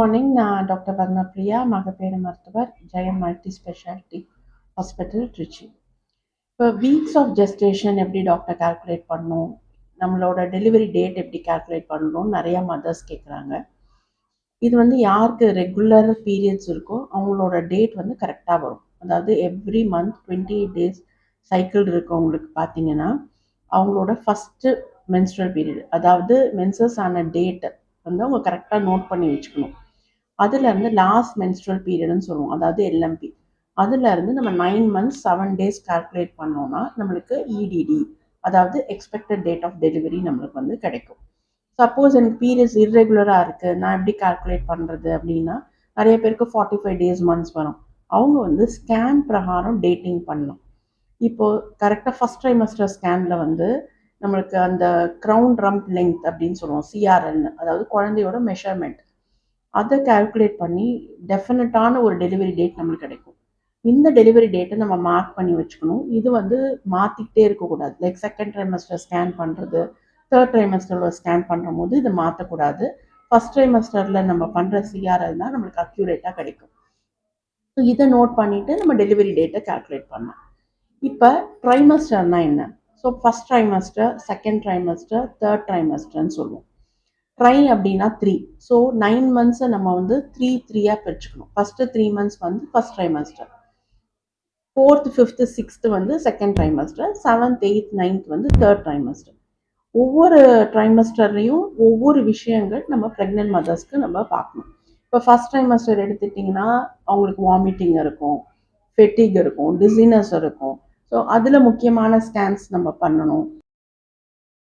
Morning. நான் doctor Padmapriya, மகப்பேறு மருத்துவர், ஜெயம் மல்டி ஸ்பெஷாலிட்டி ஹாஸ்பிட்டல், திருச்சி. இப்போ வீக்ஸ் ஆஃப் ஜெஸ்டேஷன் எப்படி டாக்டர் கால்குலேட் பண்ணணும், நம்மளோட டெலிவரி டேட் எப்படி கால்குலேட் பண்ணணும்னு நிறையா மதர்ஸ் கேட்குறாங்க. இது வந்து யாருக்கு ரெகுலர் பீரியட்ஸ் இருக்கோ அவங்களோட டேட் வந்து கரெக்டாக வரும். அதாவது எவ்ரி மந்த் 28 டேஸ் சைக்கிள் இருக்கவங்களுக்கு பார்த்தீங்கன்னா அவங்களோட ஃபஸ்ட்டு மென்ஸ்ட்ரல் பீரியட், அதாவது மென்சஸ் ஆன டேட்டை வந்து அவங்க கரெக்டாக நோட் பண்ணி வச்சுக்கணும். அதுலேருந்து லாஸ்ட் மென்ஸ்ட்ரல் பீரியட்னு சொல்லுவோம், அதாவது எல்எம்பி. அதுலேருந்து நம்ம 9 months 7 days கால்குலேட் பண்ணோம்னா நம்மளுக்கு இடிடி, அதாவது எக்ஸ்பெக்டட் டேட் ஆஃப் டெலிவரி நம்மளுக்கு வந்து கிடைக்கும். சப்போஸ் எனக்கு பீரியட்ஸ் இர்ரெகுலராக இருக்குது, நான் எப்படி கால்குலேட் பண்ணுறது அப்படின்னா, நிறைய பேருக்கு 45 days மந்த்ஸ் வரும். அவங்க வந்து ஸ்கேன் பிரகாரம் டேட்டிங் பண்ணலாம். இப்போது கரெக்டாக ஃபஸ்ட் ட்ரைமஸ்டர் ஸ்கேனில் வந்து நம்மளுக்கு அந்த க்ரௌன் ரம்ப் லெங்த் அப்படின்னு சொல்லுவோம், சிஆர்எல்னு, அதாவது குழந்தையோட மெஷர்மெண்ட், அதை கால்குலேட் பண்ணி டெஃபினட்டான ஒரு டெலிவரி டேட் நம்மளுக்கு கிடைக்கும். இந்த டெலிவரி டேட்டை நம்ம மார்க் பண்ணி வச்சுக்கணும். இது வந்து மாற்றிக்கிட்டே இருக்கக்கூடாது. லைக் செகண்ட் ட்ரைமஸ்டர் ஸ்கேன் பண்ணுறது, தேர்ட் ட்ரைமஸ்டரில் ஸ்கேன் பண்ணுற போது இதை மாற்றக்கூடாது. ஃபஸ்ட் ட்ரைமஸ்டரில் நம்ம பண்ணுற சிஆர்எல் தான் நம்மளுக்கு அக்யூரேட்டாக கிடைக்கும். ஸோ இதை நோட் பண்ணிவிட்டு நம்ம டெலிவரி டேட்டை கால்குலேட் பண்ணலாம். இப்போ ட்ரைமஸ்டர்னா என்ன? So first trimester, second trimester, third ட்ரைமஸ்டர்னு சொல்லுவோம். ட்ரை அப்படின்னா 3. ஸோ 9 months நம்ம வந்து 3 பிரிச்சுக்கணும். ஃபஸ்ட்டு 3 months வந்து first trimester, 4th 5th 6th வந்து second trimester, 7th 8th 9th வந்து தேர்ட் ட்ரைமஸ்டர். ஒவ்வொரு ட்ரைமஸ்டர்லையும் ஒவ்வொரு விஷயங்கள் நம்ம ப்ரெக்னென்ட் மதர்ஸ்க்கு நம்ம பார்க்கணும். இப்போ ஃபஸ்ட் ட்ரைமஸ்டர் எடுத்துட்டிங்கன்னா அவங்களுக்கு வாமிட்டிங் இருக்கும், ஃபெட்டிக் இருக்கும், டிசினஸ் இருக்கும். ஸோ அதில் முக்கியமான ஸ்கேன்ஸ் நம்ம பண்ணணும்.